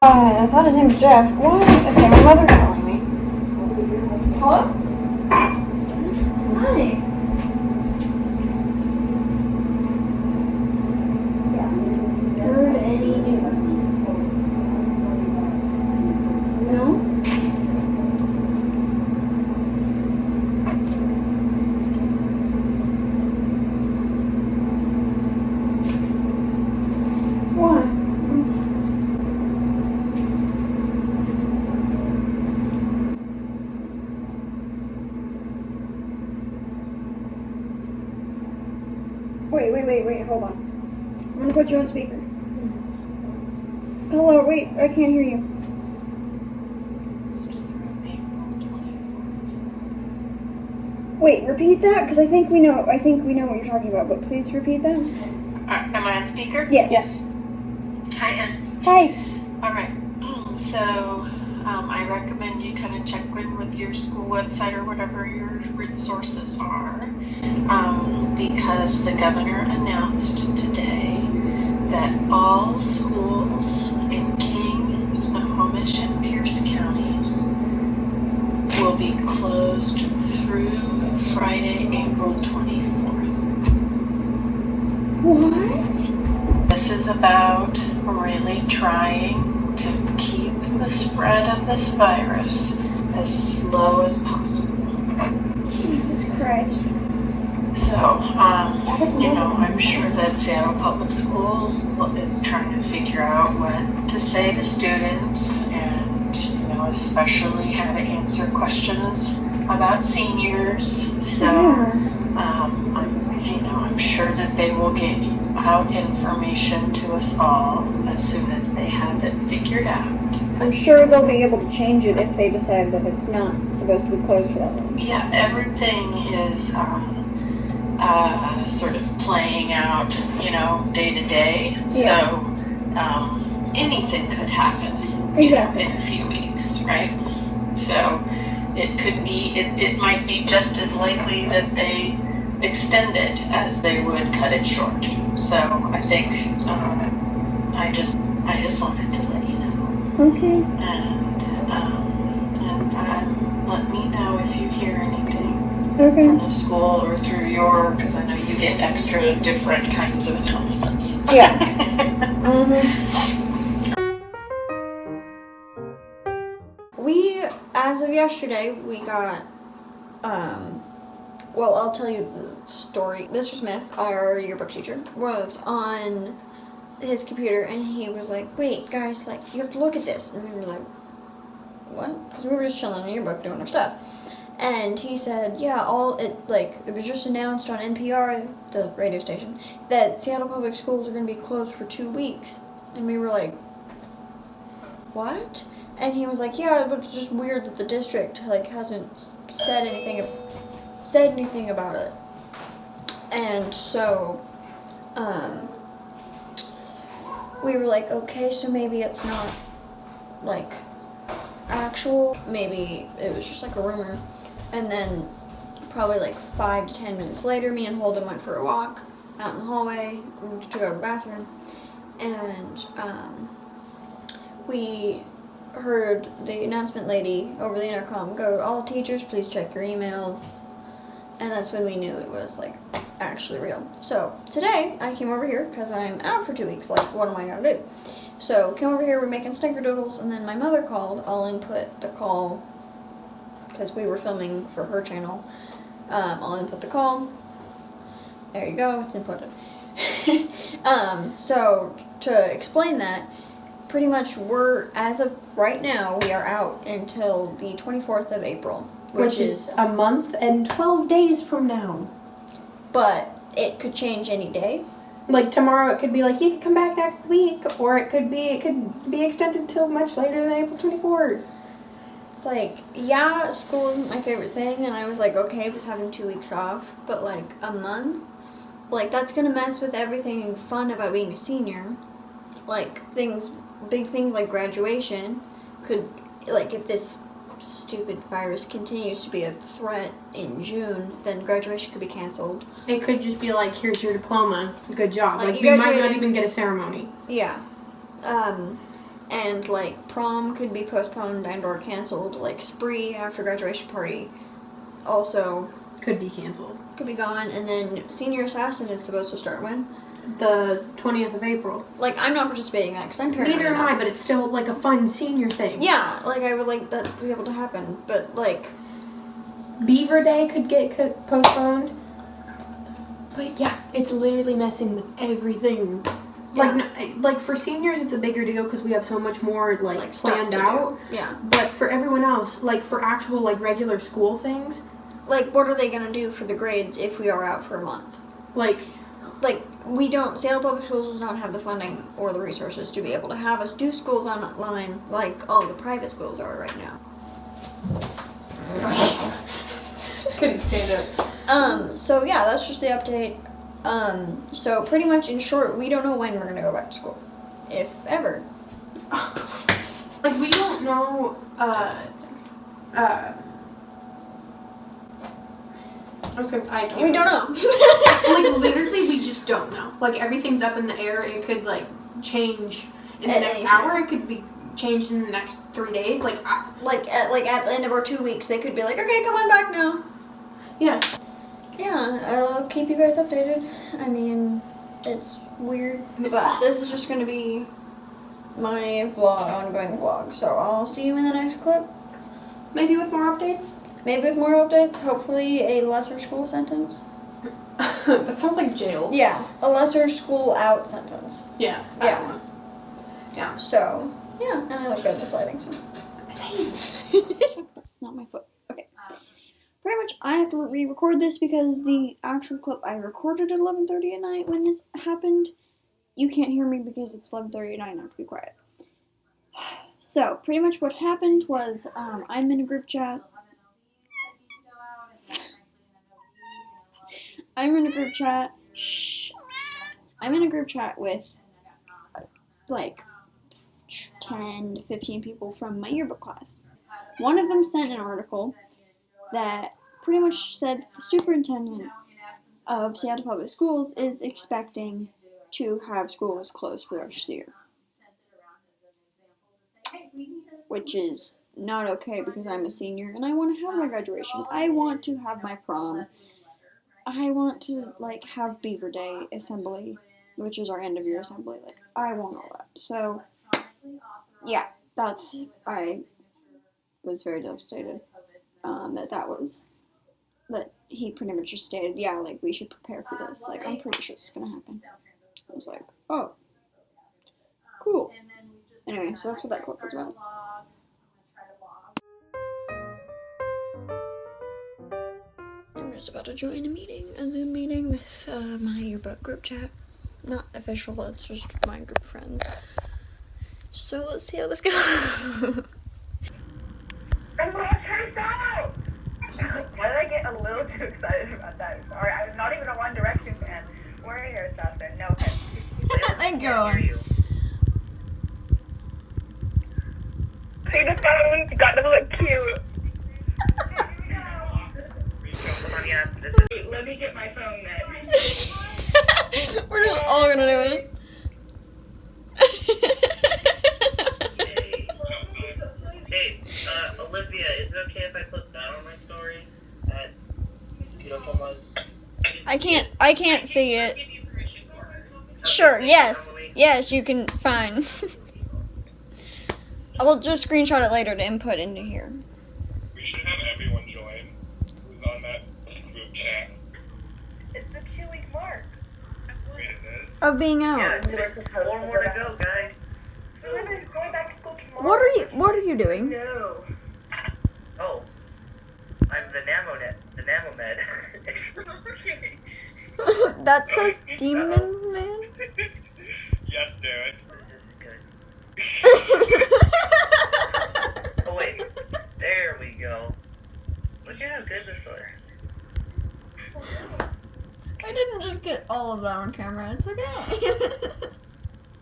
I thought his name was Jeff. What? Okay, my mother's calling me. Hello? Hi. Heard any news? No? Why? Wait, hold on. I'm gonna put you on speaker. Hello, wait, I can't hear you. Wait, repeat that, because I think we know what you're talking about, but please repeat that. Am I on speaker? Yes. Hi, Em. Hi. All right. So, I recommend you kind of check in with your school website or whatever your resources are, because the governor announced today that all schools in King, Snohomish, and Pierce counties will be closed through Friday, April 24th. What? This is about really trying to keep the spread of this virus as slow as possible. Jesus Christ. So, I'm sure that Seattle Public Schools is trying to figure out what to say to students and, especially how to answer questions about seniors. So, I'm sure that they will get out information to us all as soon as they have it figured out. I'm sure they'll be able to change it if they decide that it's not supposed to be closed for that long. Yeah, everything is sort of playing out, day to day. Yeah. So anything could happen Exactly. in a few weeks, right? So it might be just as likely that they extend it as they would cut it short. So I think I just wanted to let you know. Okay. And let me know if you hear anything from the school or through because I know you get extra different kinds of announcements. Yeah. As of yesterday, we got, well, I'll tell you the story. Mr. Smith, our yearbook teacher, was on his computer and he was like, wait, guys, you have to look at this. And we were like, what? Because we were just chilling on the yearbook doing our stuff. And he said, yeah, it was just announced on NPR, the radio station, that Seattle Public Schools are going to be closed for 2 weeks. And we were like, what? And he was like, yeah, but it's just weird that the district, hasn't said anything about it. And so, we were like, okay, so maybe it's not, actual. Maybe it was just, a rumor. And then, probably, 5 to 10 minutes later, me and Holden went for a walk out in the hallway to go to the bathroom. And, we heard the announcement lady over the intercom go, all teachers, please check your emails. And that's when we knew it was, actually real. So, today, I came over here, because I'm out for 2 weeks. What am I going to do? So, came over here, we're making snickerdoodles, and then my mother called. I'll input the call, because we were filming for her channel. I'll input the call. There you go, it's inputted. So, to explain that, pretty much as of right now, we are out until the 24th of April. Which is a month and 12 days from now. But it could change any day. Tomorrow it could be you can come back next week, or it could be extended till much later than April 24th. It's school isn't my favorite thing, and I was okay with having 2 weeks off, but a month, that's gonna mess with everything fun about being a senior. Big things like graduation could, if this stupid virus continues to be a threat in June, then graduation could be canceled. It could just be here's your diploma, good job. Like, We might not even get a ceremony. Yeah. And, like, prom could be postponed and or canceled. Like, spree after graduation party also Could be canceled. could be gone. And then senior assassin is supposed to start when? The 20th of April. Like, I'm not participating in that because I'm paranoid. Neither am I, but it's still like a fun senior thing. Yeah, like, I would like that to be able to happen. But, like... Beaver Day could get postponed. But yeah, it's literally messing with everything. Like for seniors, it's a bigger deal because we have so much more like stuff planned to out. do. Yeah. But for everyone else, like for actual like regular school things, Like, what are they gonna do for the grades if we are out for a month? like We don't, Seattle Public Schools does not have the funding or the resources to be able to have us do schools online like all the private schools are right now. couldn't stand it. So yeah, that's just the update. So pretty much in short, we don't know when we're gonna go back to school. If ever. Like we don't know. I can't. We don't know. Like literally, we just don't know. Like everything's up in the air. It could like change in the At next any hour. It could be changed in the next 3 days. Like at the end of our 2 weeks, they could be like, okay, come on back now. yeah. Yeah, I'll keep you guys updated. I mean, it's weird, but this is just gonna be my ongoing vlog. So I'll see you in the next clip. Maybe with more updates. Maybe with more updates. Hopefully, a lesser school sentence. That sounds like jail. Yeah, a lesser school out sentence. Yeah. Yeah. Yeah. So yeah, and I look good in this lighting. So that's not my foot. Okay. Pretty much, I have to re-record this because the actual clip I recorded at 11:30 at night when this happened, you can't hear me because it's 11:30 at night and I have to be quiet. So, pretty much what happened was, I'm in a group chat. I'm in a group chat. Shh. I'm in a group chat with, like, 10 to 15 people from my yearbook class. One of them sent an article that pretty much said the superintendent of Seattle Public Schools is expecting to have schools closed for the rest of the year. Which is not okay because I'm a senior and I want to have my graduation. I want to have my prom. I want to, like, have Beaver Day assembly, which is our end of year assembly. Like, I want all that. So, yeah, I was very devastated. That he pretty much just stated, yeah, like, we should prepare for this. Like, I'm pretty sure it's gonna happen. I was like, oh, cool. Anyway, so that's what that clip was about. I'm just about to join a Zoom meeting with my yearbook group chat. Not official, it's just my group of friends. So let's see how this goes. Why did I get a little too excited about that? Sorry, I'm not even a One Direction fan. We're here, Justin. No offense. Thank you. See the phone? You got to look cute. Let me get my phone then. We're just all gonna do it. Hey, Olivia, is it okay if I post that on my story? I can't see it. Sure, yes, you can, fine. I will just screenshot it later to input into here. We should have everyone join who's on that group chat. It's the 2-week mark. Wait, it is? Of being out. Yeah, it's 4 more to go, guys. So we're going back to school tomorrow. What are you doing? No. Oh, I'm the Namomed. That says Demon Man? Yes, dude. This isn't good. Oh wait, there we go. Look at how good this looks. I didn't just get all of that on camera, it's okay.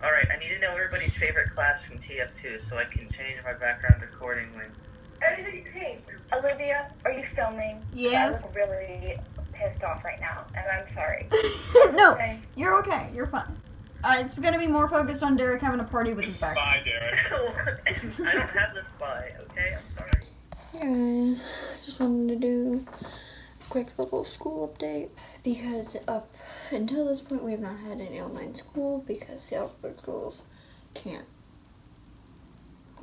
Alright, I need to know everybody's favorite class from TF2 so I can change my background accordingly. Everything's pink. Olivia, are you filming? Yes. I look really pissed off right now, and I'm sorry. No, Okay. you're okay, you're fine. It's gonna be more focused on Derek having a party with his back. Bye, Derek. I don't have the spy, okay? I'm sorry. Hey guys, just wanted to do a quick little school update because up until this point we have not had any online school because Seattle Public Schools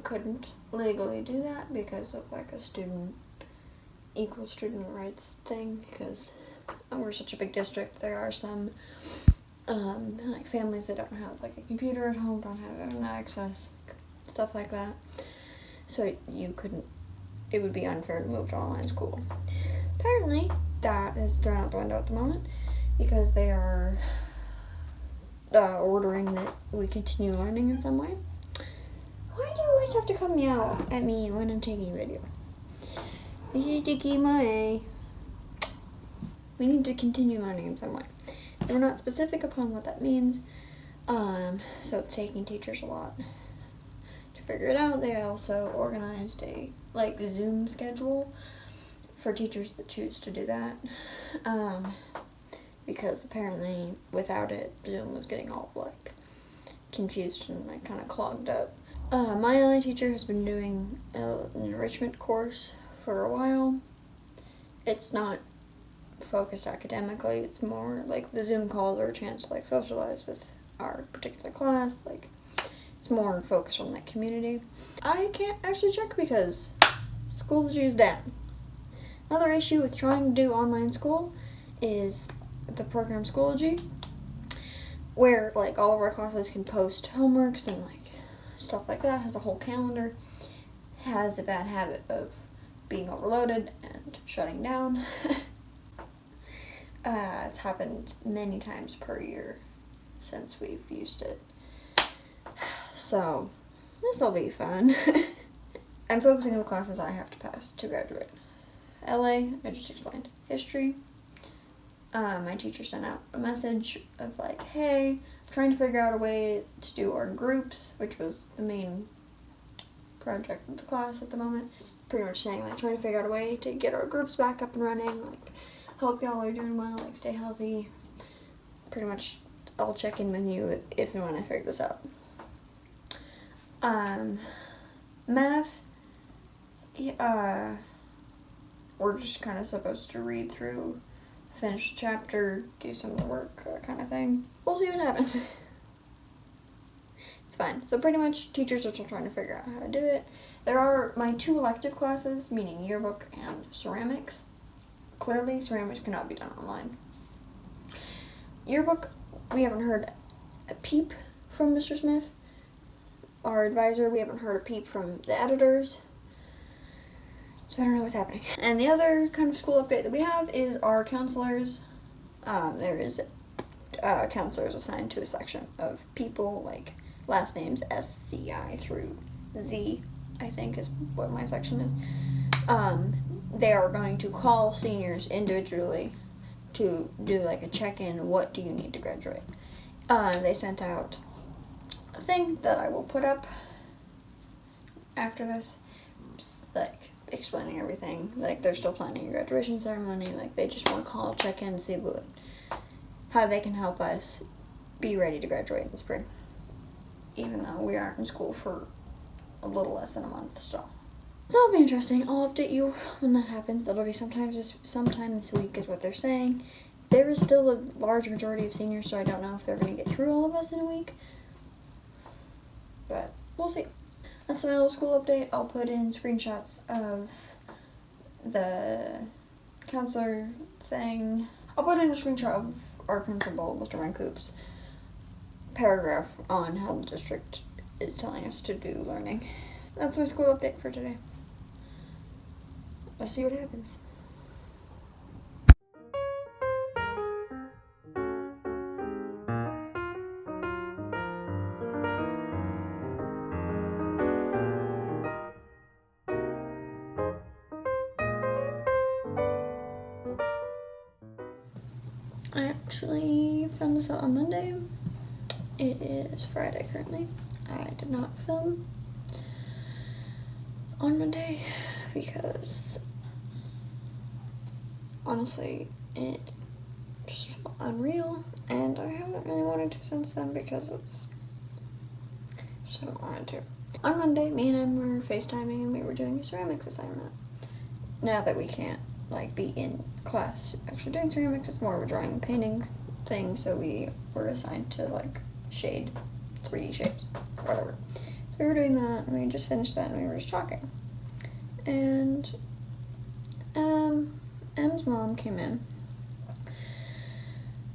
couldn't legally do that because of like a equal student rights thing, because we're such a big district. There are some like families that don't have like a computer at home, don't have internet access, stuff like that. So it would be unfair to move to online school. Apparently, that is thrown out the window at the moment because they are ordering that we continue learning in some way. Why do you always have to come meow at me when I'm taking a video? This is to keep my eye. We need to continue learning in some way. We're not specific upon what that means, so it's taking teachers a lot to figure it out. They also organized a Zoom schedule for teachers that choose to do that, because apparently without it, Zoom was getting all confused and kind of clogged up. My LA teacher has been doing an enrichment course for a while. It's not focused academically. It's more like the Zoom calls are a chance to socialize with our particular class. It's more focused on that community. I can't actually check because Schoology is down. Another issue with trying to do online school is the program Schoology, where all of our classes can post homeworks and stuff like that, has a whole calendar, has a bad habit of being overloaded and shutting down. It's happened many times per year since we've used it. So, this'll be fun. I'm focusing on the classes I have to pass to graduate. LA, I just explained. History, my teacher sent out a message of hey, I'm trying to figure out a way to do our groups, which was the main project of the class at the moment. It's pretty much saying trying to figure out a way to get our groups back up and running, hope y'all are doing well, stay healthy. Pretty much I'll check in with you if and when I figure this out. Math, we're just kind of supposed to read through, finish the chapter, do some of the work, that kind of thing. We'll see what happens. It's fine. So pretty much teachers are still trying to figure out how to do it. There are my 2 elective classes, meaning yearbook and ceramics. Clearly, ceramics cannot be done online. Yearbook, we haven't heard a peep from Mr. Smith, our advisor. We haven't heard a peep from the editors. So I don't know what's happening. And the other kind of school update that we have is our counselors. There is counselors assigned to a section of people, last names SCI through Z, I think is what my section is. They are going to call seniors individually to do a check-in. What do you need to graduate? They sent out a thing that I will put up after this, explaining everything. They're still planning a graduation ceremony. They just want to call, check in, see how they can help us be ready to graduate in the spring, even though we aren't in school for a little less than a month still. So that'll be interesting. I'll update you when that happens. It'll be sometime this week is what they're saying. There is still a large majority of seniors, so I don't know if they're going to get through all of us in a week. But we'll see. That's my little school update. I'll put in screenshots of the counselor thing. I'll put in a screenshot of our principal, Mr. Rancoop's paragraph on how the district is telling us to do learning. That's my school update for today. Let's see what happens. I actually found this out on Monday. It is Friday currently. I did not film on Monday because honestly it just felt unreal, and I haven't really wanted to since then because it's just haven't wanted to. On Monday, me and him were FaceTiming and we were doing a ceramics assignment. Now that we can't like be in class actually doing ceramics, it's more of a drawing and painting thing, so we were assigned to like shade 3D shapes, whatever. So we were doing that, and we just finished that, and we were just talking. And M's mom came in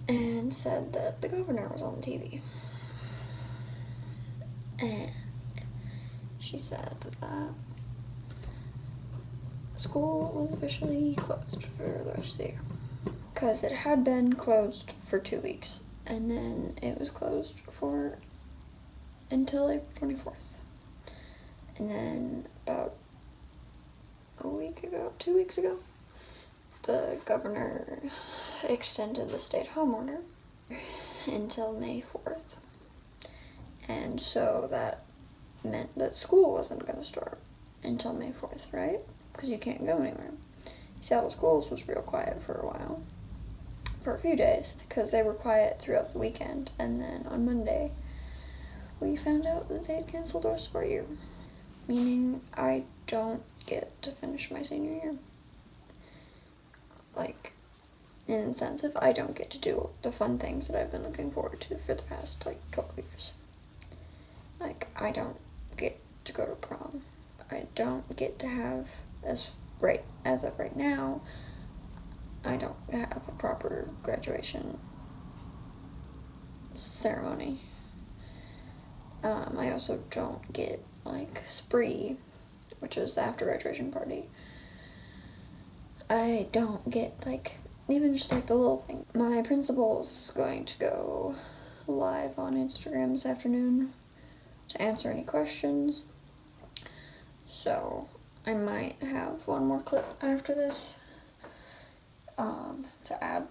and said that the governor was on the TV. And she said that school was officially closed for the rest of the year. Because it had been closed for 2 weeks, and then it was closed for until April 24th. And then about 2 weeks ago, the governor extended the stay-at-home order until May 4th. And so that meant that school wasn't going to start until May 4th, right? Because you can't go anywhere. Seattle schools was real quiet for a while. For a few days, because they were quiet throughout the weekend. And then on Monday, we found out that they had canceled the rest of our year. Meaning I don't get to finish my senior year. Like, in the sense of I don't get to do the fun things that I've been looking forward to for the past, 12 years. Like, I don't get to go to prom. I don't get to have, as of right now, I don't have a proper graduation ceremony. I also don't get, spree, which is the after graduation party. I don't get, even just, the little thing. My principal's going to go live on Instagram this afternoon to answer any questions. So, I might have one more clip after this, to add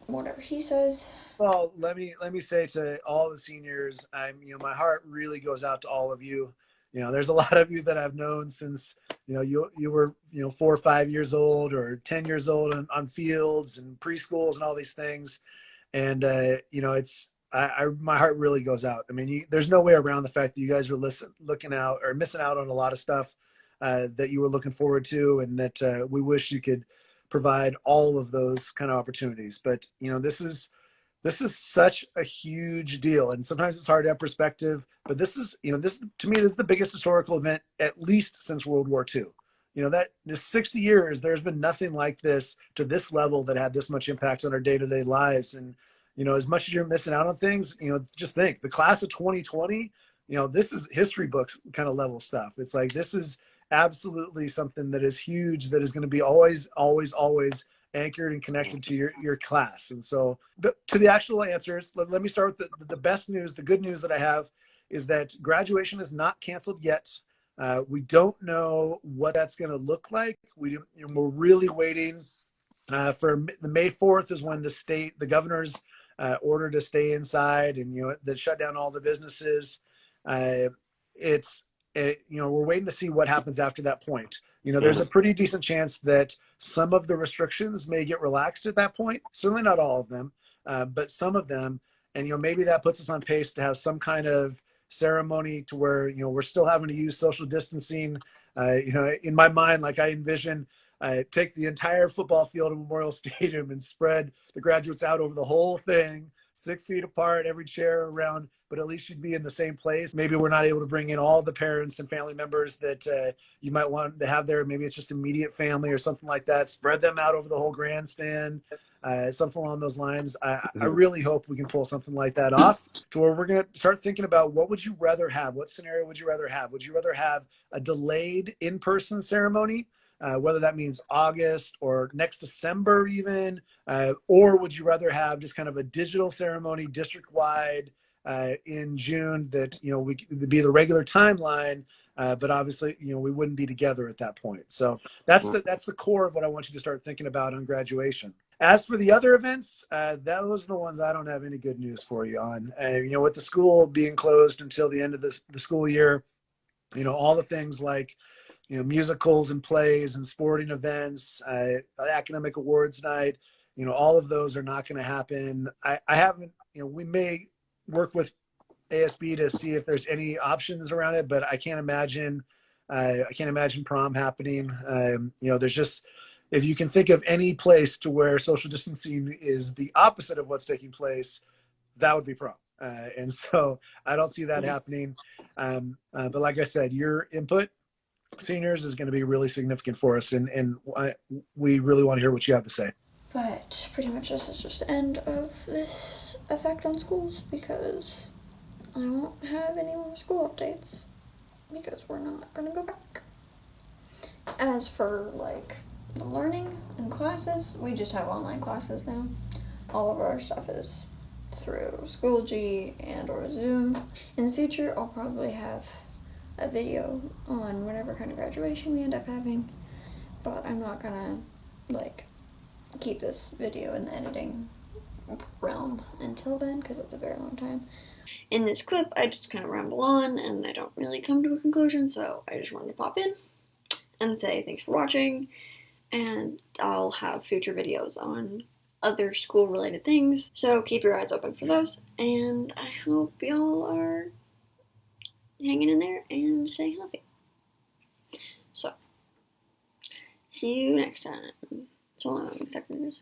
whatever he says. Well, let me say to all the seniors, my heart really goes out to all of you. There's a lot of you that I've known since, you were, 4 or 5 years old or 10 years old on fields and preschools and all these things. And, my heart really goes out. There's no way around the fact that you guys were looking out or missing out on a lot of stuff that you were looking forward to, and that we wish you could provide all of those kind of opportunities. But, this is such a huge deal, and sometimes it's hard to have perspective, but this is to me, this is the biggest historical event, at least since World War II. That this 60 years, there's been nothing like this to this level that had this much impact on our day-to-day lives. And, as much as you're missing out on things, just think the class of 2020, this is history books kind of level stuff. It's like, this is absolutely something that is huge, that is going to be always, always, always anchored and connected to your class. And so to the actual answers, let me start with the best news. The good news that I have is that graduation is not canceled yet. We don't know what that's going to look like. We're really waiting for the May 4th is when the governor's order to stay inside, and that shut down all the businesses. We're waiting to see what happens after that point. There's a pretty decent chance that some of the restrictions may get relaxed at that point. Certainly not all of them, but some of them. And, maybe that puts us on pace to have some kind of ceremony to where, we're still having to use social distancing. In my mind, I envision, take the entire football field at Memorial Stadium and spread the graduates out over the whole thing, 6 feet apart, every chair around, but at least you'd be in the same place. Maybe we're not able to bring in all the parents and family members that you might want to have there. Maybe it's just immediate family or something like that. Spread them out over the whole grandstand, something along those lines. I really hope we can pull something like that off, to where we're going to start thinking about, what would you rather have? What scenario would you rather have? Would you rather have a delayed in-person ceremony, whether that means August or next December even, or would you rather have just kind of a digital ceremony district-wide in June that, would be the regular timeline, but obviously, we wouldn't be together at that point. So that's the core of what I want you to start thinking about on graduation. As for the other events, those are the ones I don't have any good news for you on. With the school being closed until the end of the school year, all the things like, musicals and plays and sporting events, academic awards night, all of those are not going to happen. I haven't, we may work with ASB to see if there's any options around it, but I can't imagine prom happening. There's just, if you can think of any place to where social distancing is the opposite of what's taking place, that would be prom. And so I don't see that happening. But like I said, your input, seniors, is going to be really significant for us. And we really want to hear what you have to say. But pretty much this is just the end of this effect on schools, because I won't have any more school updates because we're not going to go back. As for like the learning and classes, we just have online classes now. All of our stuff is through Schoology and or Zoom. In the future, I'll probably have a video on whatever kind of graduation we end up having, but I'm not gonna like keep this video in the editing realm until then, because it's a very long time. In this clip, I just kind of ramble on and I don't really come to a conclusion, so I just wanted to pop in and say thanks for watching, and I'll have future videos on other school related things, so keep your eyes open for those, and I hope y'all are hanging in there and staying healthy. So, see you next time. So long, seconders.